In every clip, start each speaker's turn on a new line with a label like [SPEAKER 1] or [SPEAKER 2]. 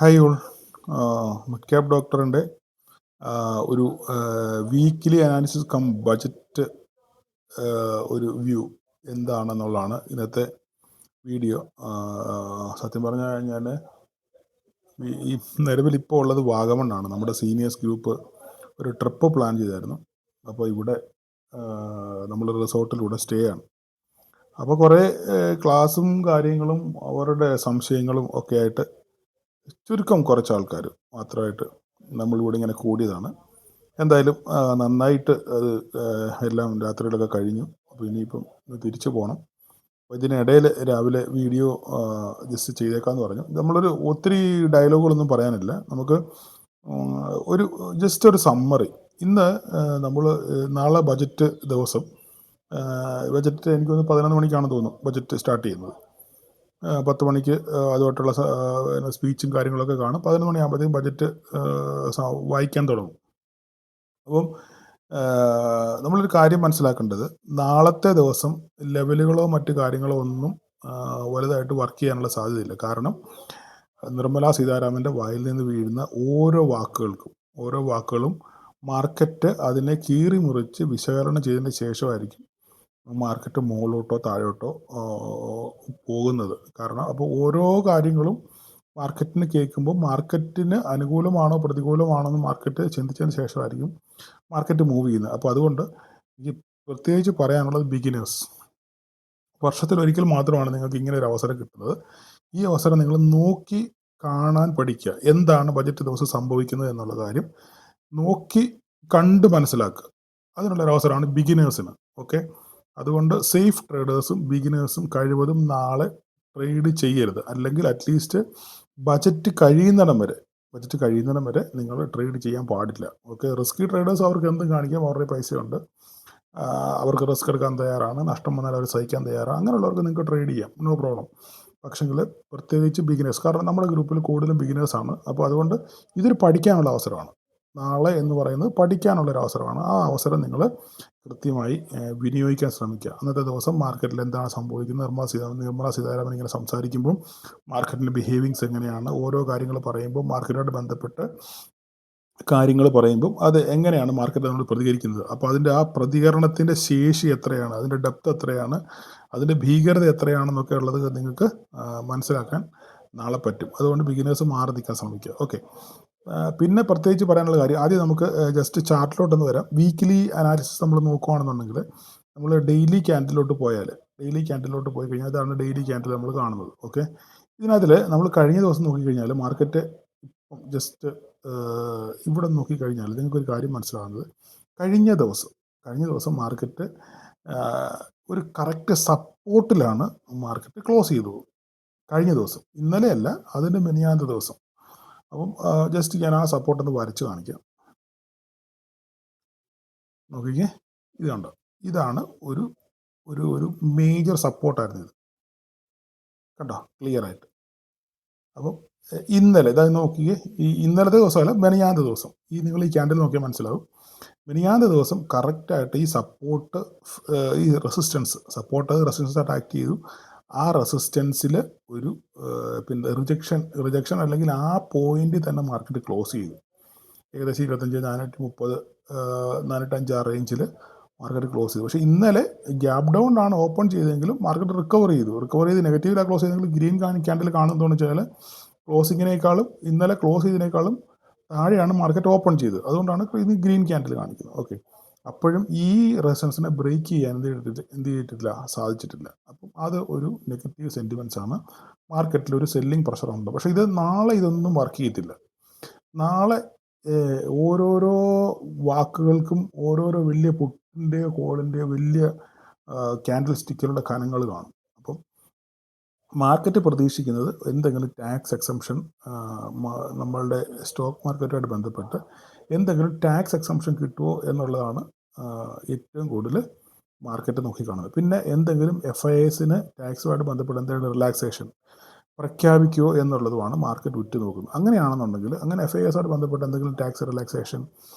[SPEAKER 1] Hi all. Midcap ഡോക്ടറിൻ്റെ ഒരു weekly analysis come budget ഒരു വ്യൂ എന്താണെന്നുള്ളതാണ് ഇന്നത്തെ വീഡിയോ. സത്യം പറഞ്ഞു കഴിഞ്ഞാൽ ഈ നിലവിൽ ഇപ്പോൾ ഉള്ളത് വാഗമണ്ണാണ്. നമ്മുടെ സീനിയേഴ്സ് ഗ്രൂപ്പ് ഒരു ട്രിപ്പ് പ്ലാൻ ചെയ്തായിരുന്നു. അപ്പോൾ ഇവിടെ നമ്മൾ റിസോർട്ടിലൂടെ സ്റ്റേ ആണ്. അപ്പോൾ കുറേ ക്ലാസ്സും കാര്യങ്ങളും അവരുടെ സംശയങ്ങളും ഒക്കെ ആയിട്ട് ചുരുക്കം കുറച്ച് ആൾക്കാർ മാത്രമായിട്ട് നമ്മളിവിടെ ഇങ്ങനെ കൂടിയതാണ്. എന്തായാലും നന്നായിട്ട് അത് എല്ലാം രാത്രികളൊക്കെ കഴിഞ്ഞു. അപ്പോൾ ഇനിയിപ്പം തിരിച്ചു പോകണം. അപ്പോൾ ഇതിനിടയിൽ രാവിലെ വീഡിയോ ജസ്റ്റ് ചെയ്തേക്കാമെന്ന് പറഞ്ഞു. നമ്മളൊരു ഒത്തിരി ഡയലോഗുകളൊന്നും പറയാനില്ല. നമുക്ക് ഒരു ജസ്റ്റ് ഒരു സമ്മറി. ഇന്ന് നമ്മൾ നാളെ ബജറ്റ് ദിവസം, ബജറ്റ് എനിക്കൊന്ന് 11 മണിക്കാണെന്ന് തോന്നുന്നു ബജറ്റ് സ്റ്റാർട്ട് ചെയ്യുന്നത്. 10 മണിക്ക് അതുമായിട്ടുള്ള സ്പീച്ചും കാര്യങ്ങളൊക്കെ കാണും. 11 മണിയാകുമ്പോഴത്തേക്കും ബജറ്റ് വായിക്കാൻ തുടങ്ങും. അപ്പം നമ്മളൊരു കാര്യം മനസ്സിലാക്കേണ്ടത്, നാളത്തെ ദിവസം ലെവലുകളോ മറ്റു കാര്യങ്ങളോ ഒന്നും വലുതായിട്ട് വർക്ക് ചെയ്യാനുള്ള സാധ്യതയില്ല. കാരണം നിർമ്മലാ സീതാരാമൻ്റെ വായിൽ നിന്ന് വീഴുന്ന ഓരോ വാക്കുകളും മാർക്കറ്റ് അതിനെ കീറി മുറിച്ച് വിശകലനം ചെയ്തതിന് ശേഷമായിരിക്കും മാർക്കറ്റ് മുകളിലോട്ടോ താഴോട്ടോ പോകുന്നത്. കാരണം അപ്പോൾ ഓരോ കാര്യങ്ങളും മാർക്കറ്റിന് കേൾക്കുമ്പോൾ മാർക്കറ്റിന് അനുകൂലമാണോ പ്രതികൂലമാണോ എന്ന് മാർക്കറ്റ് ചിന്തിച്ചതിന് ശേഷമായിരിക്കും മാർക്കറ്റ് മൂവ് ചെയ്യുന്നത്. അപ്പോൾ അതുകൊണ്ട് എനിക്ക് പ്രത്യേകിച്ച് പറയാനുള്ളത്, ബിഗിനേഴ്സ്, വർഷത്തിലൊരിക്കൽ മാത്രമാണ് നിങ്ങൾക്ക് ഇങ്ങനെ ഒരു അവസരം കിട്ടുന്നത്. ഈ അവസരം നിങ്ങൾ നോക്കി കാണാൻ പഠിക്കുക. എന്താണ് ബജറ്റ് ദിവസം സംഭവിക്കുന്നത് എന്നുള്ള കാര്യം നോക്കി കണ്ട് മനസ്സിലാക്കുക. അതിനുള്ളൊരു അവസരമാണ് ബിഗിനേഴ്സിന്. ഓക്കെ, അതുകൊണ്ട് സേഫ് ട്രേഡേഴ്സും ബിഗിനേഴ്സും കഴിവതും നാളെ ട്രേഡ് ചെയ്യരുത്. അല്ലെങ്കിൽ അറ്റ്ലീസ്റ്റ് ബജറ്റ് കഴിയുന്നിടം വരെ നിങ്ങൾ ട്രേഡ് ചെയ്യാൻ പാടില്ല. ഓക്കെ, റിസ്കി ട്രേഡേഴ്സ് അവർക്ക് എന്തും കാണിക്കാം, അവരുടെ പൈസയുണ്ട്, അവർക്ക് റിസ്ക് എടുക്കാൻ തയ്യാറാണ്, നഷ്ടം വന്നാൽ അവർ സഹിക്കാൻ തയ്യാറാണ്. അങ്ങനെയുള്ളവർക്ക് നിങ്ങൾക്ക് ട്രേഡ് ചെയ്യാം, നോ പ്രോബ്ലം. പക്ഷെങ്കിൽ പ്രത്യേകിച്ച് ബിഗിനേഴ്സ്, കാരണം നമ്മുടെ ഗ്രൂപ്പിൽ കൂടുതലും ബിഗിനേഴ്സാണ്. അപ്പോൾ അതുകൊണ്ട് ഇതൊരു പഠിക്കാനുള്ള അവസരമാണ്. നാളെ എന്ന് പറയുന്നത് പഠിക്കാനുള്ളൊരു അവസരമാണ്. ആ അവസരം നിങ്ങൾ കൃത്യമായി വിനിയോഗിക്കാൻ ശ്രമിക്കുക. അന്നത്തെ ദിവസം മാർക്കറ്റിൽ എന്താണ് സംഭവിക്കുന്നത്, നിർമ്മലാ സീതാരാമൻ ഇങ്ങനെ സംസാരിക്കുമ്പോൾ മാർക്കറ്റിൻ്റെ ബിഹേവിങ്സ് എങ്ങനെയാണ്, ഓരോ കാര്യങ്ങൾ പറയുമ്പോൾ മാർക്കറ്റുമായിട്ട് ബന്ധപ്പെട്ട് കാര്യങ്ങൾ പറയുമ്പം അത് എങ്ങനെയാണ് മാർക്കറ്റ് നമ്മൾ പ്രതികരിക്കുന്നത്, അപ്പോൾ അതിൻ്റെ ആ പ്രതികരണത്തിൻ്റെ ശേഷി എത്രയാണ്, അതിൻ്റെ ഡെപ്ത് എത്രയാണ്, അതിൻ്റെ ഭീകരത എത്രയാണെന്നൊക്കെ ഉള്ളത് നിങ്ങൾക്ക് മനസ്സിലാക്കാൻ നാളെ പറ്റും. അതുകൊണ്ട് ബിഗിനേഴ്സ് മാറി നിൽക്കാൻ ശ്രമിക്കുക. ഓക്കെ, പിന്നെ പ്രത്യേകിച്ച് പറയാനുള്ള കാര്യം, ആദ്യം നമുക്ക് ജസ്റ്റ് ചാർട്ടിലോട്ടൊന്ന് വരാം. വീക്കിലി അനാലിസിസ് നമ്മൾ നോക്കുകയാണെന്നുണ്ടെങ്കിൽ, നമ്മൾ ഡെയിലി ക്യാൻഡിലോട്ട് പോയി കഴിഞ്ഞാൽ അതാണ് ഡെയിലി ക്യാൻഡിൽ നമ്മൾ കാണുന്നത്. ഓക്കെ, ഇതിനകത്തിൽ നമ്മൾ കഴിഞ്ഞ ദിവസം നോക്കിക്കഴിഞ്ഞാൽ മാർക്കറ്റ് ജസ്റ്റ് ഇവിടെ നോക്കിക്കഴിഞ്ഞാൽ നിങ്ങൾക്കൊരു കാര്യം മനസ്സിലാകുന്നത്, കഴിഞ്ഞ ദിവസം മാർക്കറ്റ് ഒരു കറക്റ്റ് സപ്പോർട്ടിലാണ് മാർക്കറ്റ് ക്ലോസ് ചെയ്തത്. കഴിഞ്ഞ ദിവസം, ഇന്നലെയല്ല, അതിൻ്റെ മിനിയാന്ത ദിവസം. അപ്പം ജസ്റ്റ് ഞാൻ ആ സപ്പോർട്ടൊന്ന് വരച്ച് കാണിക്കാം. നോക്കിക്കേ, ഇത് കണ്ടോ, ഇതാണ് ഒരു ഒരു ഒരു മേജർ സപ്പോർട്ടായിരുന്നു ഇത്. കണ്ടോ ക്ലിയർ ആയിട്ട്. അപ്പം ഇന്നലെ ഇതാ നോക്കിയേ, ഈ ഇന്നലത്തെ ദിവസമല്ല, മെനിയാന്ത ദിവസം, ഈ നിങ്ങൾ ഈ ക്യാൻഡിൽ നോക്കിയാൽ മനസ്സിലാവും. മെനിയാന്ത ദിവസം കറക്റ്റായിട്ട് ഈ സപ്പോർട്ട്, ഈ സപ്പോർട്ട് റെസിസ്റ്റൻസ് ആക്ട് ചെയ്തു. ആ റെസിസ്റ്റൻസിൽ ഒരു പിന്നെ റിജക്ഷൻ അല്ലെങ്കിൽ ആ പോയിന്റിൽ തന്നെ മാർക്കറ്റ് ക്ലോസ് ചെയ്തു. ഏകദേശം 25,430, 405 ആ റേഞ്ചിൽ മാർക്കറ്റ് ക്ലോസ് ചെയ്തു. പക്ഷേ ഇന്നലെ ഗ്യാപ് ഡൗൺ ആണ് ഓപ്പൺ ചെയ്തെങ്കിലും മാർക്കറ്റ് റിക്കവർ ചെയ്ത് നെഗറ്റീവിലാണ് ക്ലോസ് ചെയ്തെങ്കിൽ ഗ്രീൻ ക്യാൻഡിൽ കാണുന്നതെന്ന് വെച്ചാൽ ഇന്നലെ ക്ലോസ് ചെയ്തതിനേക്കാളും താഴെയാണ് മാർക്കറ്റ് ഓപ്പൺ ചെയ്തത്. അതുകൊണ്ടാണ് ഇത് ഗ്രീൻ ക്യാൻഡിൽ കാണിക്കുന്നത്. ഓക്കെ, അപ്പോഴും ഈ റെസിസ്റ്റൻസിനെ ബ്രേക്ക് ചെയ്യാൻ സാധിച്ചിട്ടില്ല. അപ്പം അത് ഒരു നെഗറ്റീവ് സെൻറ്റിമെൻറ്റ്സ് ആണ്. മാർക്കറ്റിൽ ഒരു സെല്ലിംഗ് പ്രഷറുണ്ട്. പക്ഷേ നാളെ ഇതൊന്നും വർക്ക് ചെയ്യത്തില്ല. നാളെ ഓരോരോ വാക്കുകൾക്കും ഓരോരോ വലിയ പുട്ടിൻ്റെയോ കോളിൻ്റെയോ വലിയ ക്യാൻഡിൽ സ്റ്റിക്കുകളുടെ കനങ്ങൾ കാണും. അപ്പം മാർക്കറ്റ് പ്രതീക്ഷിക്കുന്നത് എന്തെങ്കിലും ടാക്സ് എക്സംഷൻ, നമ്മളുടെ സ്റ്റോക്ക് മാർക്കറ്റുമായിട്ട് ബന്ധപ്പെട്ട് എന്തെങ്കിലും ടാക്സ് എക്സംഷൻ കിട്ടുമോ എന്നുള്ളതാണ് ഏറ്റവും കൂടുതൽ മാർക്കറ്റ് നോക്കിക്കാണുന്നത്. പിന്നെ എന്തെങ്കിലും FIIസിന് ടാക്സുമായിട്ട് ബന്ധപ്പെട്ട് എന്തെങ്കിലും റിലാക്സേഷൻ പ്രഖ്യാപിക്കുമോ എന്നുള്ളതുമാണ് മാർക്കറ്റ് ഉറ്റുനോക്കുന്നത്. അങ്ങനെയാണെന്നുണ്ടെങ്കിൽ, അങ്ങനെ FIIസുമായിട്ട് ബന്ധപ്പെട്ട് എന്തെങ്കിലും ടാക്സ് റിലാക്സേഷൻ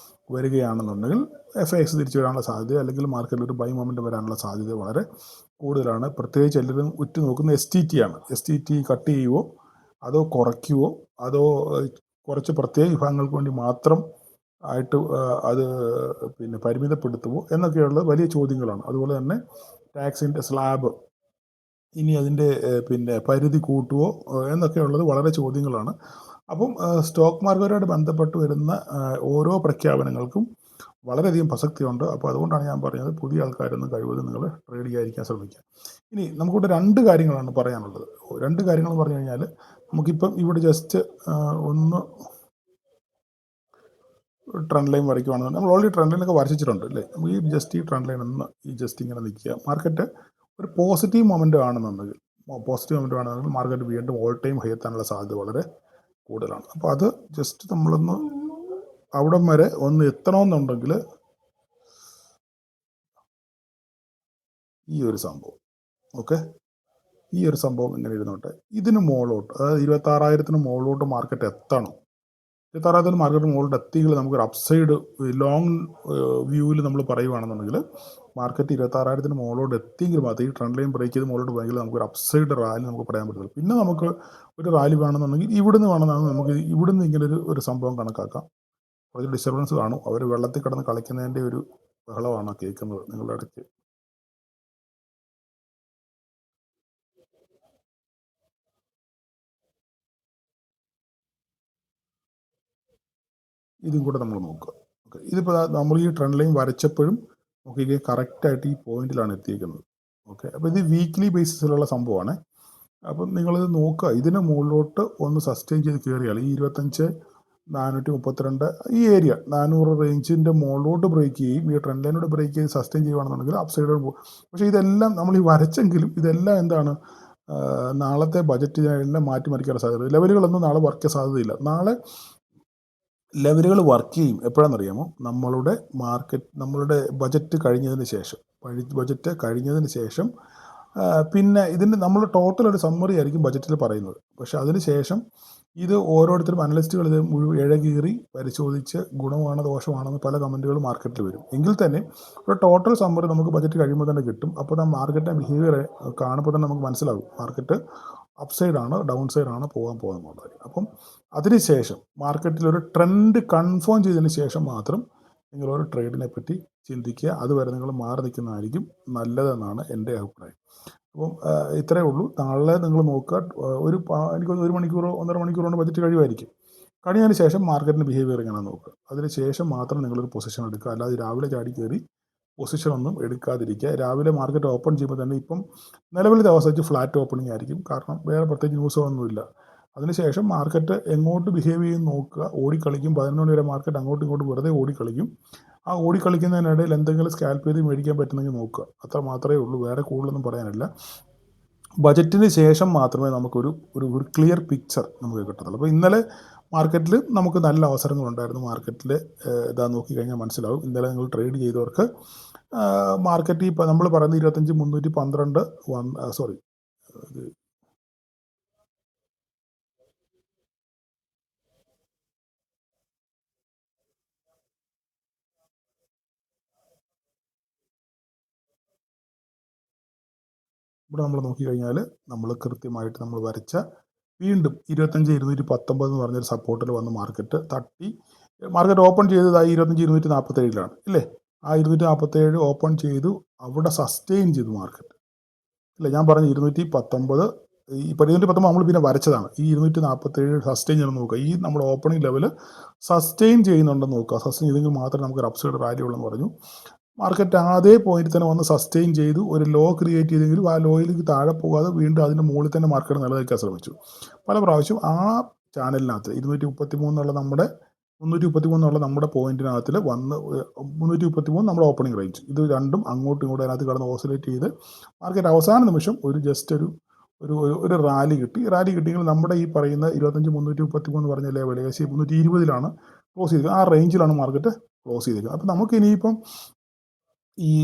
[SPEAKER 1] വരികയാണെന്നുണ്ടെങ്കിൽ FIIs തിരിച്ചു വരാനുള്ള സാധ്യത, അല്ലെങ്കിൽ മാർക്കറ്റിൽ ഒരു ബൈ മൊമെൻ്റ് വരാനുള്ള സാധ്യത വളരെ കൂടുതലാണ്. പ്രത്യേകിച്ച് എല്ലാവരും ഉറ്റുനോക്കുന്ന STT ആണ്. STT കട്ട് ചെയ്യുമോ, അതോ കുറയ്ക്കുവോ, അതോ കുറച്ച് പ്രത്യേക വിഭാഗങ്ങൾക്ക് വേണ്ടി മാത്രം ആയിട്ട് അത് പിന്നെ പരിമിതപ്പെടുത്തുമോ എന്നൊക്കെയുള്ള വലിയ ചോദ്യങ്ങളാണ്. അതുപോലെ തന്നെ ടാക്സിൻ്റെ സ്ലാബ് ഇനി അതിൻ്റെ പിന്നെ പരിധി കൂട്ടുമോ എന്നൊക്കെയുള്ളത് വളരെ ചോദ്യങ്ങളാണ്. അപ്പം സ്റ്റോക്ക് മാർക്കറ്റുമായിട്ട് ബന്ധപ്പെട്ട് വരുന്ന ഓരോ പ്രഖ്യാപനങ്ങൾക്കും വളരെയധികം പ്രസക്തിയുണ്ട്. അപ്പോൾ അതുകൊണ്ടാണ് ഞാൻ പറഞ്ഞത് പുതിയ ആൾക്കാരൊന്നും കഴിവതും നിങ്ങൾ ട്രേഡ് ചെയ്യാതിരിക്കാൻ ശ്രമിക്കുക. ഇനി നമുക്കിവിടെ 2 കാര്യങ്ങളാണ് പറയാനുള്ളത്. 2 കാര്യങ്ങൾ പറഞ്ഞു കഴിഞ്ഞാൽ നമുക്കിപ്പം ഇവിടെ ജസ്റ്റ് ഒന്ന് ട്രെൻഡ് ലൈൻ വരയ്ക്കുകയാണെന്നുണ്ടെങ്കിൽ നമ്മൾ ഓൾറെഡി ട്രെൻഡ് ലൈനൊക്കെ വരച്ചിട്ടുണ്ട് അല്ലേ. നമുക്ക് ഈ ജസ്റ്റ് ഈ ട്രെൻഡ് ലൈൻ ഒന്ന് ഈ ജസ്റ്റ് ഇങ്ങനെ നിൽക്കുക. മാർക്കറ്റ് ഒരു പോസിറ്റീവ് മൊമെൻ്റ് ആണെന്നുണ്ടെങ്കിൽ മാർക്കറ്റ് വീണ്ടും ഓൾ ടൈം ഹൈ എത്താനുള്ള സാധ്യത വളരെ കൂടുതലാണ്. അപ്പോൾ അത് ജസ്റ്റ് നമ്മളൊന്ന് അവിടം വരെ ഒന്ന് എത്തണമെന്നുണ്ടെങ്കിൽ ഈ ഒരു സംഭവം ഓക്കെ, ഈ ഒരു സംഭവം ഇങ്ങനെ ഇരുന്നോട്ടെ. ഇതിന് മുകളിലോട്ട്, അതായത് 26,000 മുകളിലോട്ട് മാർക്കറ്റ് എത്തണം. 26,000 മാർക്കറ്റ് മുകളിലോട്ട് എത്തിയെങ്കിൽ നമുക്കൊരു അപ്സൈഡ് ലോങ് വ്യൂവിൽ നമ്മൾ പറയുകയാണെന്നുണ്ടെങ്കിൽ മാർക്കറ്റ് 26,000 മുകളിലോട്ട് എത്തിയെങ്കിൽ മാത്രം ഈ ട്രെൻഡ് ലൈൻ ബ്രേക്ക് ചെയ്ത് മുകളിലോട്ട് പോയെങ്കിൽ നമുക്കൊരു അപ്സൈഡ് റാലി നമുക്ക് പറയാൻ പറ്റുള്ളൂ. പിന്നെ നമുക്ക് ഒരു റാലി വേണമെന്നുണ്ടെങ്കിൽ ഇവിടുന്ന് വേണമെന്നാണ് നമുക്ക് ഇവിടുന്ന് ഇങ്ങനെ ഒരു സംഭവം കണക്കാക്കാം. കുറച്ച് ഡിസ്റ്റർബൻസ് കാണും. അവർ വെള്ളത്തിൽ കിടന്ന് കളിക്കുന്നതിൻ്റെ ഒരു ബഹളമാണ് കേൾക്കുന്നത് നിങ്ങളുടെ ഇടയ്ക്ക്. ഇതും കൂടെ നമ്മൾ നോക്കുക. ഓക്കെ, ഇതിപ്പോൾ നമ്മൾ ഈ ട്രെൻഡ് ലൈൻ വരച്ചപ്പോഴും നമുക്ക് ഇത് കറക്റ്റായിട്ട് ഈ പോയിന്റിലാണ് എത്തിയിരിക്കുന്നത്. ഓക്കെ, അപ്പോൾ ഇത് വീക്ക്ലി ബേസിസിലുള്ള സംഭവമാണ്. അപ്പം നിങ്ങളിത് നോക്കുക. ഇതിന് മുകളിലോട്ട് ഒന്ന് സസ്റ്റെയിൻ ചെയ്ത് കയറിയാൽ ഈ 25,432 ഈ ഏരിയ 400 റേഞ്ചിൻ്റെ മുകളിലോട്ട് ബ്രേക്ക് ചെയ്യും. ഈ ട്രെൻഡ് ലൈനോട് ബ്രേക്ക് ചെയ്ത് സസ്റ്റെയിൻ ചെയ്യുകയാണെന്നുണ്ടെങ്കിൽ അപ്പ് സൈഡോട് പോകും. പക്ഷേ ഇതെല്ലാം നമ്മൾ ഈ വരച്ചെങ്കിലും ഇതെല്ലാം എന്താണ്, നാളത്തെ ബജറ്റിനെല്ലാം മാറ്റിമറിക്കാനുള്ള സാധ്യത. ലെവലുകളൊന്നും നാളെ വർക്ക് ചെയ്യാൻ സാധ്യതയില്ല. നാളെ ലെവലുകൾ വർക്ക് ചെയ്യും എപ്പോഴാണെന്നറിയാമോ? നമ്മളുടെ ബജറ്റ് കഴിഞ്ഞതിന് ശേഷം, ബജറ്റ് കഴിഞ്ഞതിന് ശേഷം പിന്നെ ഇതിന് നമ്മൾ ടോട്ടൽ ഒരു സമ്മറി ആയിരിക്കും ബജറ്റിൽ പറയുന്നത്. പക്ഷേ അതിന് ശേഷം ഇത് ഓരോരുത്തരും അനലിസ്റ്റുകൾ ഇത് മുഴുവൻ ഇഴകീറി പരിശോധിച്ച് ഗുണമാണോ ദോഷമാണെന്ന് പല കമൻറ്റുകളും മാർക്കറ്റിൽ വരും. എങ്കിൽ തന്നെ ഒരു ടോട്ടൽ സമ്മറി നമുക്ക് ബജറ്റ് കഴിയുമ്പോൾ തന്നെ കിട്ടും. അപ്പോൾ ആ മാർക്കറ്റിൻ്റെ ബിഹേവിയർ കാണുമ്പോൾ തന്നെ നമുക്ക് മനസ്സിലാകും മാർക്കറ്റ് അപ്പ് സൈഡാണ് ഡൗൺ സൈഡാണ് പോകുന്നത്. അപ്പം അതിനുശേഷം മാർക്കറ്റിലൊരു ട്രെൻഡ് കൺഫേം ചെയ്തതിന് ശേഷം മാത്രം നിങ്ങളൊരു ട്രേഡിനെ പറ്റി ചിന്തിക്കുക. അതുവരെ നിങ്ങൾ മാറി നിൽക്കുന്നതായിരിക്കും നല്ലതെന്നാണ് എൻ്റെ അഭിപ്രായം. അപ്പം ഇത്രയേ ഉള്ളൂ. നാളെ നിങ്ങൾ നോക്കുക. എനിക്കൊന്ന് 1 മണിക്കൂറോ 1.5 മണിക്കൂറോ കൊണ്ട് ബജറ്റ് കഴിയുമായിരിക്കും. കഴിഞ്ഞതിന് ശേഷം മാർക്കറ്റിൻ്റെ ബിഹേവിയർ എങ്ങനെയാണെന്ന് നോക്കുക. അതിന് ശേഷം മാത്രം നിങ്ങളൊരു പൊസിഷൻ എടുക്കുക. അല്ലാതെ രാവിലെ ചാടി കയറി പൊസിഷനൊന്നും എടുക്കാതിരിക്കുക. രാവിലെ മാർക്കറ്റ് ഓപ്പൺ ചെയ്യുമ്പോൾ തന്നെ ഇപ്പം നിലവിലത്തെ അവസ്ഥ വെച്ച് ഫ്ലാറ്റ് ഓപ്പണിംഗ് ആയിരിക്കും. കാരണം വേറെ പ്രത്യേകിച്ച് ന്യൂസോ ഒന്നുമില്ല. അതിനുശേഷം മാർക്കറ്റ് എങ്ങോട്ട് ബിഹേവ് ചെയ്യും നോക്കുക. ഓടിക്കളിക്കും. 11 മണി വരെ മാർക്കറ്റ് അങ്ങോട്ടും ഇങ്ങോട്ടും വെറുതെ ഓടിക്കളിക്കും. ആ ഓടിക്കളിക്കുന്നതിനിടയിൽ എന്തെങ്കിലും സ്കാൽപ്പ് ചെയ്ത് മേടിക്കാൻ പറ്റുന്നെങ്കിൽ നോക്കുക. അത്ര മാത്രമേ ഉള്ളൂ. വേറെ കൂടുതലൊന്നും പറയാനില്ല. ബജറ്റിന് ശേഷം മാത്രമേ നമുക്കൊരു ഒരു ക്ലിയർ പിക്ചർ നമുക്ക് കിട്ടത്തുള്ളൂ. അപ്പോൾ ഇന്നലെ മാർക്കറ്റിൽ നമുക്ക് നല്ല അവസരങ്ങളുണ്ടായിരുന്നു. മാർക്കറ്റിൽ ഇതാ നോക്കിക്കഴിഞ്ഞാൽ മനസ്സിലാവും. ഇന്നലെ നിങ്ങൾ ട്രേഡ് ചെയ്തവർക്ക് മാർക്കറ്റ് ഇപ്പോൾ നമ്മൾ പറയുന്നത് 25,312 സോറി ഇവിടെ നമ്മൾ നോക്കിക്കഴിഞ്ഞാൽ നമ്മൾ കൃത്യമായിട്ട് നമ്മൾ വരച്ച വീണ്ടും 25,219 എന്ന് പറഞ്ഞൊരു സപ്പോർട്ടിൽ വന്ന് മാർക്കറ്റ് തട്ടി. മാർക്കറ്റ് ഓപ്പൺ ചെയ്തതായി 25,247 ഇല്ലേ. ആ 247 ഓപ്പൺ ചെയ്തു. അവിടെ സസ്റ്റെയിൻ ചെയ്തു മാർക്കറ്റ് ഇല്ല. ഞാൻ പറഞ്ഞ 219 ഇപ്പോൾ 219 നമ്മൾ പിന്നെ വരച്ചതാണ്. ഈ 247 സസ്റ്റെയിൻ ചെയ്യണം നോക്കുക. ഈ നമ്മുടെ ഓപ്പണിംഗ് ലെവല് സസ്റ്റെയിൻ ചെയ്യുന്നുണ്ടെന്ന് നോക്കുക. സസ്റ്റെയിൻ ചെയ്തെങ്കിൽ മാത്രമേ നമുക്ക് അപ്സൈഡ് റാലി ഉള്ളെന്ന് പറഞ്ഞു. മാർക്കറ്റ് അതേ പോയിന്റിൽ തന്നെ വന്ന് സസ്റ്റെയിൻ ചെയ്തു. ഒരു ലോ ക്രിയേറ്റ് ചെയ്തെങ്കിലും ആ ലോയിലേക്ക് താഴെ പോകാതെ വീണ്ടും അതിൻ്റെ മുകളിൽ തന്നെ മാർക്കറ്റ് നിലനിൽക്കാൻ ശ്രമിച്ചു. പല പ്രാവശ്യം ആ ചാനലിനകത്ത് 233 എന്നുള്ള നമ്മുടെ 333 എന്നുള്ള നമ്മുടെ പോയിന്റിനകത്തിൽ വന്ന് 333 നമ്മുടെ ഓപ്പണിംഗ് റേഞ്ച്, ഇത് രണ്ടും അങ്ങോട്ടും ഇങ്ങോട്ടും അതിനകത്ത് കിടന്ന് ഓസിലേറ്റ് ചെയ്ത് മാർക്കറ്റ് അവസാന നിമിഷം ഒരു ജസ്റ്റ് ഒരു റാലി കിട്ടി. റാലി കിട്ടിയെങ്കിൽ നമ്മുടെ ഈ പറയുന്ന 25,333 പറഞ്ഞ ലെവൽ ഏകദേശം 320 ക്ലോസ് ചെയ്തത്. ആ റേഞ്ചിലാണ് മാർക്കറ്റ് ക്ലോസ് ചെയ്തിരിക്കുന്നത്. അപ്പോൾ നമുക്ക് ഇനിയിപ്പം ഈ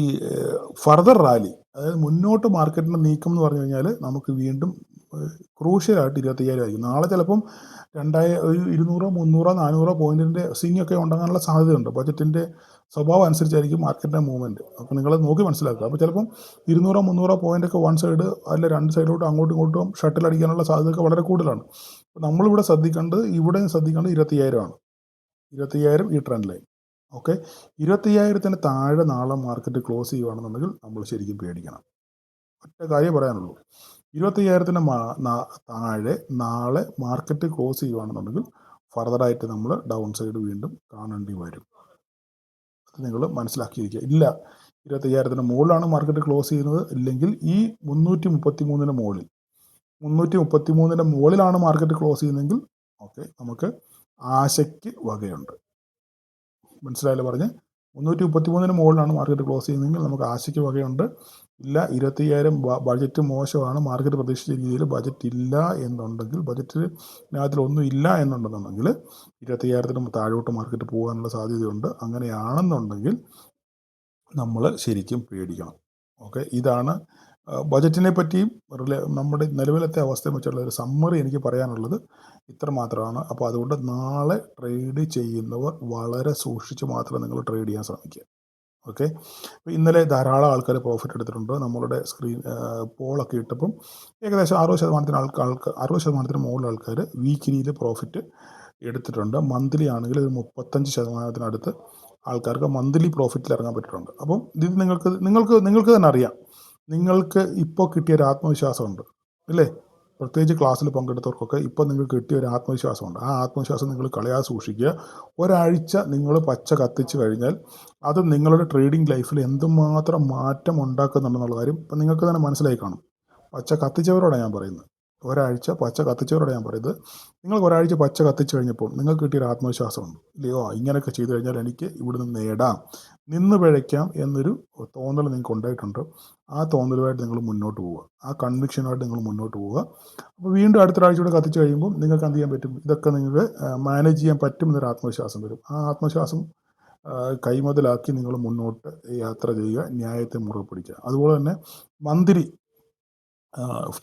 [SPEAKER 1] ഫർദർ റാലി, അതായത് മുന്നോട്ട് മാർക്കറ്റിൻ്റെ നീക്കം എന്ന് പറഞ്ഞു കഴിഞ്ഞാൽ നമുക്ക് വീണ്ടും ക്രൂഷ്യലായിട്ട് 25,000 ആയിരിക്കും. നാളെ ചിലപ്പം 200, 300, 400 പോയിന്റിൻ്റെ സ്വിംഗ് ഒക്കെ ഉണ്ടാകാനുള്ള സാധ്യതയുണ്ട്. ബജറ്റിൻ്റെ സ്വഭാവം അനുസരിച്ചായിരിക്കും മാർക്കറ്റിൻ്റെ മൂവ്മെൻറ്റ്. അപ്പോൾ നിങ്ങൾ നോക്കി മനസ്സിലാക്കുക. അപ്പോൾ ചിലപ്പം 200, 300 പോയിൻ്റൊക്കെ വൺ സൈഡ് അല്ല രണ്ട് സൈഡിലോട്ട് അങ്ങോട്ടും ഇങ്ങോട്ടും ഷട്ടിൽ അടിക്കാനുള്ള സാധ്യതയൊക്കെ വളരെ കൂടുതലാണ്. നമ്മളിവിടെ ശ്രദ്ധിക്കേണ്ടത് 25,000 25,000 ഈ ട്രെൻഡ് ലൈൻ. ഓക്കെ, 25,000 താഴെ നാളെ മാർക്കറ്റ് ക്ലോസ് ചെയ്യുകയാണെന്നുണ്ടെങ്കിൽ നമ്മൾ ശരിക്കും പേടിക്കണം. ഒറ്റ കാര്യം പറയാനുള്ളൂ, 25,000 താഴെ നാളെ മാർക്കറ്റ് ക്ലോസ് ചെയ്യുകയാണെന്നുണ്ടെങ്കിൽ ഫർദറായിട്ട് നമ്മൾ ഡൗൺ സൈഡ് വീണ്ടും കാണേണ്ടി വരും. അത് നിങ്ങൾ മനസ്സിലാക്കിയിരിക്കുക. ഇല്ല, 25,000 മുകളിലാണ് മാർക്കറ്റ് ക്ലോസ് ചെയ്യുന്നത്, ഇല്ലെങ്കിൽ ഈ 333 മുകളിൽ 333 മുകളിലാണ് മാർക്കറ്റ് ക്ലോസ് ചെയ്യുന്നതെങ്കിൽ ഓക്കെ, നമുക്ക് ആശയ്ക്ക് വകയുണ്ട്. മനസ്സിലായല്ലോ പറഞ്ഞ്? 333 മുകളിലാണ് മാർക്കറ്റ് ക്ലോസ് ചെയ്യുന്നതെങ്കിൽ നമുക്ക് ആശയ്ക്ക് വകയുണ്ട്. ഇല്ല, 25,000 ബഡ്ജറ്റ് മോശമാണ്, മാർക്കറ്റ് പ്രതീക്ഷിച്ച രീതിയിൽ ബഡ്ജറ്റ് ഇല്ല എന്നുണ്ടെങ്കിൽ, ബഡ്ജറ്റിനകത്തിൽ ഇല്ല എന്നുണ്ടെന്നുണ്ടെങ്കിൽ 25,000 താഴോട്ട് മാർക്കറ്റ് പോകാനുള്ള സാധ്യതയുണ്ട്. അങ്ങനെയാണെന്നുണ്ടെങ്കിൽ നമ്മൾ ശരിക്കും പേടിക്കണം. ഓക്കെ, ഇതാണ് ബജറ്റിനെ പറ്റിയും നമ്മുടെ നിലവിലത്തെ അവസ്ഥയെ വെച്ചുള്ള ഒരു സമ്മറി എനിക്ക് പറയാനുള്ളത് ഇത്ര മാത്രമാണ്. അപ്പോൾ അതുകൊണ്ട് നാളെ ട്രേഡ് ചെയ്യുന്നവർ വളരെ സൂക്ഷിച്ച് മാത്രം നിങ്ങൾ ട്രേഡ് ചെയ്യാൻ ശ്രമിക്കുക. ഓക്കെ, അപ്പോൾ ഇന്നലെ ധാരാളം ആൾക്കാർ പ്രോഫിറ്റ് എടുത്തിട്ടുണ്ട്. നമ്മളുടെ സ്ക്രീൻ പോളൊക്കെ ഇട്ടപ്പം ഏകദേശം 60% മുകളിൽ ആൾക്കാർ വീക്കിലിയിൽ പ്രോഫിറ്റ് എടുത്തിട്ടുണ്ട്. മന്ത്ലി ആണെങ്കിൽ ഒരു 35% ആൾക്കാർക്ക് മന്ത്ലി പ്രോഫിറ്റിൽ ഇറങ്ങാൻ പറ്റിയിട്ടുണ്ട്. അപ്പം ഇത് നിങ്ങൾക്ക് തന്നെ അറിയാം, നിങ്ങൾക്ക് ഇപ്പോൾ കിട്ടിയൊരു ആത്മവിശ്വാസമുണ്ട് അല്ലേ? പ്രത്യേകിച്ച് ക്ലാസ്സിൽ പങ്കെടുത്തവർക്കൊക്കെ ഇപ്പോൾ നിങ്ങൾക്ക് കിട്ടിയ ഒരു ആത്മവിശ്വാസമുണ്ട്. ആ ആത്മവിശ്വാസം നിങ്ങൾ കളയാതെ സൂക്ഷിക്കുക. ഒരാഴ്ച നിങ്ങൾ പച്ച കത്തിച്ച് കഴിഞ്ഞാൽ അത് നിങ്ങളുടെ ട്രേഡിംഗ് ലൈഫിൽ എന്തുമാത്രം മാറ്റം ഉണ്ടാക്കുന്നുണ്ടെന്നുള്ള കാര്യം ഇപ്പം നിങ്ങൾക്ക് തന്നെ മനസ്സിലായി കാണും. പച്ച കത്തിച്ചവരോടാണ് ഞാൻ പറയുന്നത്. ഒരാഴ്ച പച്ച കത്തിച്ചവരോട് ഞാൻ പറയുന്നത്, നിങ്ങൾക്ക് ഒരാഴ്ച പച്ച കത്തിച്ച് കഴിഞ്ഞപ്പോൾ നിങ്ങൾക്ക് കിട്ടിയൊരു ആത്മവിശ്വാസമുണ്ട് ഇല്ലയോ? ഇങ്ങനെയൊക്കെ ചെയ്തു കഴിഞ്ഞാൽ എനിക്ക് ഇവിടുന്ന് നേടാം, നിന്ന് പിഴയ്ക്കാം എന്നൊരു തോന്നൽ നിങ്ങൾക്ക് ഉണ്ടായിട്ടുണ്ട്. ആ തോന്നലുമായിട്ട് നിങ്ങൾ മുന്നോട്ട് പോവുക, ആ കൺവിക്ഷനുമായിട്ട് നിങ്ങൾ മുന്നോട്ട് പോവുക. അപ്പോൾ വീണ്ടും അടുത്തൊരാഴ്ച കൂടെ കത്തിച്ച് കഴിയുമ്പോൾ നിങ്ങൾക്ക് എന്ത് ചെയ്യാൻ പറ്റും? ഇതൊക്കെ നിങ്ങൾക്ക് മാനേജ് ചെയ്യാൻ പറ്റും എന്നൊരു ആത്മവിശ്വാസം വരും. ആ ആത്മവിശ്വാസം കൈമുതലാക്കി നിങ്ങൾ മുന്നോട്ട് യാത്ര ചെയ്യുക, ന്യായത്തെ മുറുകെ പിടിക്കുക. അതുപോലെ തന്നെ മന്ത്ലി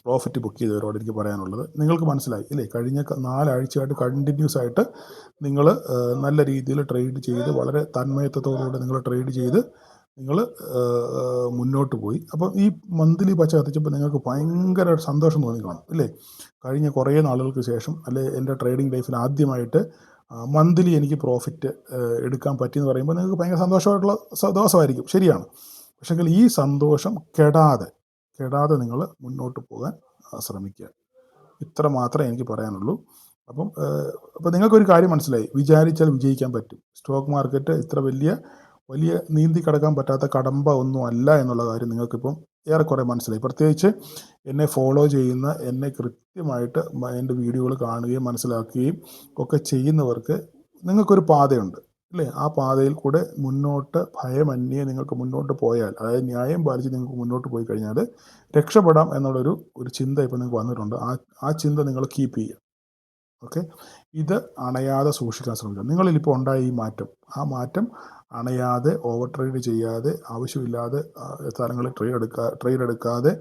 [SPEAKER 1] പ്രോഫിറ്റ് ബുക്ക് ചെയ്തവരോട് എനിക്ക് പറയാനുള്ളത്, നിങ്ങൾക്ക് മനസ്സിലായി ഇല്ലേ? കഴിഞ്ഞ 4 ആഴ്ചയായിട്ട് കണ്ടിന്യൂസ് ആയിട്ട് നിങ്ങൾ നല്ല രീതിയിൽ ട്രേഡ് ചെയ്ത് വളരെ തന്മയത്വത്തോടുകൂടി നിങ്ങൾ ട്രേഡ് ചെയ്ത് നിങ്ങൾ മുന്നോട്ട് പോയി. അപ്പം ഈ മന്ത്ലി പച്ച കത്തിച്ചപ്പോൾ നിങ്ങൾക്ക് ഭയങ്കര സന്തോഷം തോന്നി കാണും ഇല്ലേ? കഴിഞ്ഞ കുറേ നാളുകൾക്ക് ശേഷം അല്ലെ എൻ്റെ ട്രേഡിംഗ് ലൈഫിൽ ആദ്യമായിട്ട് മന്ത്ലി എനിക്ക് പ്രോഫിറ്റ് എടുക്കാൻ പറ്റിയെന്ന് പറയുമ്പോൾ നിങ്ങൾക്ക് ഭയങ്കര സന്തോഷമായിട്ടുള്ള ദിവസമായിരിക്കും, ശരിയാണ്. പക്ഷെങ്കിൽ ഈ സന്തോഷം കെടാതെ നിങ്ങൾ മുന്നോട്ട് പോകാൻ ശ്രമിക്കുക. ഇത്ര മാത്രമേ എനിക്ക് പറയാനുള്ളൂ. അപ്പം നിങ്ങൾക്കൊരു കാര്യം മനസ്സിലായി, വിചാരിച്ചാൽ വിജയിക്കാൻ പറ്റും. സ്റ്റോക്ക് മാർക്കറ്റ് ഇത്ര വലിയ നീന്തി കടക്കാൻ പറ്റാത്ത കടമ്പ ഒന്നും അല്ല എന്നുള്ള കാര്യം നിങ്ങൾക്കിപ്പം ഏറെക്കുറെ മനസ്സിലായി. പ്രത്യേകിച്ച് എന്നെ ഫോളോ ചെയ്യുന്ന, എന്നെ കൃത്യമായിട്ട് എൻ്റെ വീഡിയോകൾ കാണുകയും മനസ്സിലാക്കുകയും ഒക്കെ ചെയ്യുന്നവർക്ക് നിങ്ങൾക്കൊരു പാതയുണ്ട് അല്ലേ? ആ പാതയിൽ കൂടെ മുന്നോട്ട് ഭയമന്യേ നിങ്ങൾക്ക് മുന്നോട്ട് പോയാൽ, അതായത് ന്യായം പാലിച്ച് നിങ്ങൾക്ക് മുന്നോട്ട് പോയി കഴിഞ്ഞാൽ രക്ഷപ്പെടാം എന്നുള്ളൊരു ചിന്ത ഇപ്പോൾ നിങ്ങൾക്ക് വന്നിട്ടുണ്ട്. ആ ചിന്ത നിങ്ങൾ കീപ്പ് ചെയ്യുക. ഓക്കെ, ഇത് അണയാതെ സൂക്ഷിക്കാൻ ശ്രമിക്കുക. നിങ്ങളിൽ ഇപ്പോൾ ഉണ്ടായ ഈ മാറ്റം, ആ മാറ്റം അണയാതെ, ഓവർ ട്രേഡ് ചെയ്യാതെ, ആവശ്യമില്ലാതെ സ്ഥലങ്ങളിൽ ട്രേഡ് എടുക്കാതെ,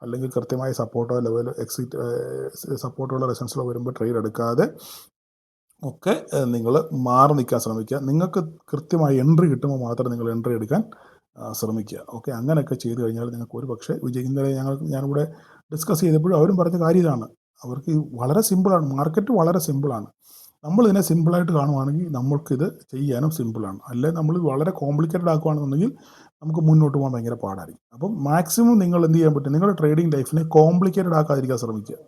[SPEAKER 1] അല്ലെങ്കിൽ കൃത്യമായ സപ്പോർട്ടോ ലെവൽ സപ്പോർട്ടുള്ള റെസൻസിലോ വരുമ്പോൾ ട്രേഡ് എടുക്കാതെ ഒക്കെ നിങ്ങൾ മാറി നിൽക്കാൻ ശ്രമിക്കുക. നിങ്ങൾക്ക് കൃത്യമായി എൻട്രി കിട്ടുമ്പോൾ മാത്രം നിങ്ങൾ എൻട്രി എടുക്കാൻ ശ്രമിക്കുക. ഓക്കെ, അങ്ങനെയൊക്കെ ചെയ്തു കഴിഞ്ഞാൽ നിങ്ങൾക്ക് ഒരു പക്ഷേ ഇന്നലെ ഞാനിവിടെ ഡിസ്കസ് ചെയ്തപ്പോഴും അവരും പറഞ്ഞ കാര്യം ഇതാണ്. അവർക്ക് വളരെ സിമ്പിളാണ്, മാർക്കറ്റ് വളരെ സിമ്പിളാണ്. നമ്മളിതിനെ സിമ്പിളായിട്ട് കാണുവാണെങ്കിൽ നമ്മൾക്കിത് ചെയ്യാനും സിമ്പിളാണ്. അല്ലെ നമ്മൾ വളരെ കോംപ്ലിക്കേറ്റഡ് ആക്കുകയാണെന്നുണ്ടെങ്കിൽ നമുക്ക് മുന്നോട്ട് പോകാൻ ഭയങ്കര പാടായിരിക്കും. അപ്പം മാക്സിമം നിങ്ങൾ എന്ത് ചെയ്യാൻ പറ്റും? നിങ്ങളുടെ ട്രേഡിംഗ് ലൈഫിനെ കോംപ്ലിക്കേറ്റഡ് ആക്കാതിരിക്കാൻ ശ്രമിക്കുക.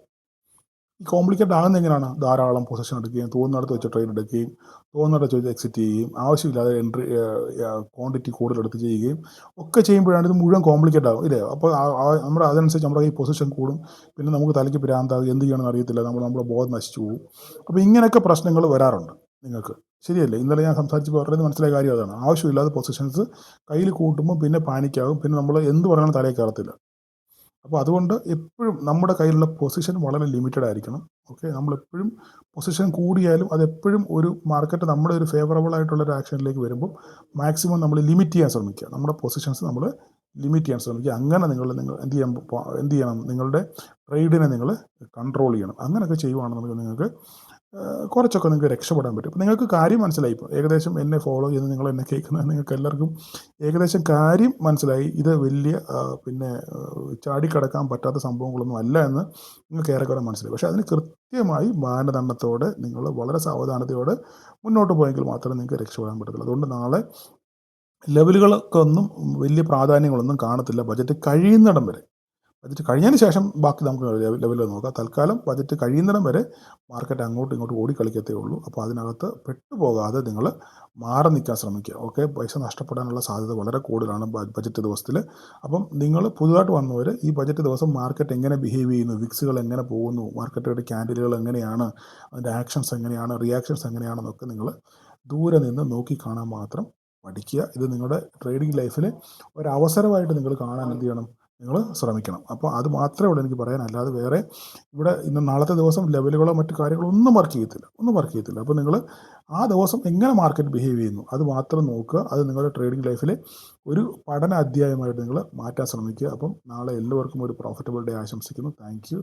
[SPEAKER 1] ഈ കോംപ്ലിക്കേറ്റഡ് ആകുന്ന എങ്ങനെയാണ്? ധാരാളം പൊസിഷൻ എടുക്കുകയും, തോന്നുന്നിടത്ത് വെച്ച് ട്രേഡ് എടുക്കുകയും, തോന്നുന്നിടത്ത് വെച്ച് എക്സിറ്റ് ചെയ്യുകയും, ആവശ്യമില്ലാതെ എൻട്രി ക്വാണ്ടിറ്റി കൂടുതലെടുത്ത് ചെയ്യുകയും ഒക്കെ ചെയ്യുമ്പോഴാണ് ഇത് മുഴുവൻ കോംപ്ലിക്കേറ്റഡ് ആകും ഇല്ലേ? അപ്പോൾ അതനുസരിച്ച് നമ്മുടെ ഈ പൊസിഷൻ കൂടും. പിന്നെ നമുക്ക് തലയ്ക്ക് ഭ്രാന്താകും, എന്ത് ചെയ്യണമെന്ന് അറിയത്തില്ല, നമ്മുടെ ബോധം നശിച്ചു പോകും. അപ്പോൾ ഇങ്ങനെയൊക്കെ പ്രശ്നങ്ങൾ വരാറുണ്ട് നിങ്ങൾക്ക്, ശരിയല്ലേ? ഇന്നലെ ഞാൻ സംസാരിച്ചപ്പോൾ പറയുന്നത് മനസ്സിലായ കാര്യം അതാണ്. ആവശ്യമില്ലാതെ പൊസിഷൻസ് കയ്യിൽ കൂട്ടുമ്പോൾ പിന്നെ പാനിക്കാകും, പിന്നെ നമ്മൾ എന്ത് പറഞ്ഞാലും തലയിൽ കയറത്തില്ല. അപ്പോൾ അതുകൊണ്ട് എപ്പോഴും നമ്മുടെ കയ്യിലുള്ള പൊസിഷൻ വളരെ ലിമിറ്റഡ് ആയിരിക്കണം. ഓക്കെ, നമ്മളെപ്പോഴും പൊസിഷൻ കൂടിയാലും അതെപ്പോഴും ഒരു മാർക്കറ്റ് നമ്മുടെ ഒരു ഫേവറബിൾ ആയിട്ടുള്ളൊരു ആക്ഷനിലേക്ക് വരുമ്പോൾ മാക്സിമം നമ്മൾ ലിമിറ്റ് ചെയ്യാൻ ശ്രമിക്കുക. നമ്മുടെ പൊസിഷൻസ് നമ്മൾ ലിമിറ്റ് ചെയ്യാൻ ശ്രമിക്കുക. അങ്ങനെ നിങ്ങൾ എന്ത് ചെയ്യണം? നിങ്ങളുടെ ട്രേഡിനെ നിങ്ങൾ കൺട്രോൾ ചെയ്യണം. അങ്ങനെയൊക്കെ ചെയ്യുവാണെന്നുണ്ടെങ്കിൽ നിങ്ങൾക്ക് കുറച്ചൊക്കെ നിങ്ങൾക്ക് രക്ഷപ്പെടാൻ പറ്റും. അപ്പോൾ നിങ്ങൾക്ക് കാര്യം മനസ്സിലായി. ഇപ്പോൾ ഏകദേശം എന്നെ ഫോളോ ചെയ്ത് നിങ്ങൾ എന്നെ കേൾക്കുന്ന നിങ്ങൾക്ക് എല്ലാവർക്കും ഏകദേശം കാര്യം മനസ്സിലായി. ഇത് വലിയ പിന്നെ ചാടിക്കടക്കാൻ പറ്റാത്ത സംഭവങ്ങളൊന്നും അല്ല എന്ന് നിങ്ങൾക്ക് ഏറെക്കുറെ മനസ്സിലായി. പക്ഷേ അതിന് കൃത്യമായി മാനദണ്ഡത്തോടെ നിങ്ങൾ വളരെ സാവധാനതയോടെ മുന്നോട്ട് പോയെങ്കിൽ മാത്രമേ നിങ്ങൾക്ക് രക്ഷപ്പെടാൻ പറ്റത്തുള്ളൂ. അതുകൊണ്ട് നാളെ ലെവലുകൾക്കൊന്നും വലിയ പ്രാധാന്യങ്ങളൊന്നും കാണത്തില്ല ബജറ്റ് കഴിയുന്നിടം വരെ. ബജറ്റ് കഴിഞ്ഞതിന് ശേഷം ബാക്കി നമുക്ക് ലെവലുകൾ നോക്കാം. തൽക്കാലം ബജറ്റ് കഴിയുന്നിടം വരെ മാർക്കറ്റ് അങ്ങോട്ടും ഇങ്ങോട്ടും ഓടിക്കളിക്കത്തേ ഉള്ളൂ. അപ്പോൾ അതിനകത്ത് പെട്ടുപോകാതെ നിങ്ങൾ മാറി നിൽക്കാൻ ശ്രമിക്കുക. ഓക്കെ, പൈസ നഷ്ടപ്പെടാനുള്ള സാധ്യത വളരെ കൂടുതലാണ് ബജറ്റ് ദിവസത്തിൽ. അപ്പം നിങ്ങൾ പുതുതായിട്ട് വന്നവർ ഈ ബജറ്റ് ദിവസം മാർക്കറ്റ് എങ്ങനെ ബിഹേവ് ചെയ്യുന്നു, വിക്സുകൾ എങ്ങനെ പോകുന്നു, മാർക്കറ്റുകളുടെ ക്യാൻഡിലുകൾ എങ്ങനെയാണ്, അതിൻ്റെ ആക്ഷൻസ് എങ്ങനെയാണ്, റിയാക്ഷൻസ് എങ്ങനെയാണെന്നൊക്കെ നിങ്ങൾ ദൂരെ നിന്ന് നോക്കി കാണാൻ മാത്രം പഠിക്കുക. ഇത് നിങ്ങളുടെ ട്രേഡിംഗ് ലൈഫിൽ ഒരവസരമായിട്ട് നിങ്ങൾ കാണാൻ എന്ത് ചെയ്യണം, നിങ്ങൾ ശ്രമിക്കണം. അപ്പോൾ അത് മാത്രമേ ഉള്ളൂ എനിക്ക് പറയാൻ. അല്ലാതെ വേറെ ഇവിടെ ഇന്ന് നാളത്തെ ദിവസം ലെവലുകളോ മറ്റു കാര്യങ്ങളോ ഒന്നും വർക്ക് ചെയ്യത്തില്ല. അപ്പോൾ നിങ്ങൾ ആ ദിവസം എങ്ങനെ മാർക്കറ്റ് ബിഹേവ് ചെയ്യുന്നു അത് മാത്രം നോക്കുക. അത് നിങ്ങളുടെ ട്രേഡിംഗ് ലൈഫിൽ ഒരു പഠന അധ്യായമായിട്ട് നിങ്ങൾ മാറ്റാൻ ശ്രമിക്കുക. അപ്പം നാളെ എല്ലാവർക്കും ഒരു പ്രോഫിറ്റബിൾ ഡേ ആശംസിക്കുന്നു. Thank you.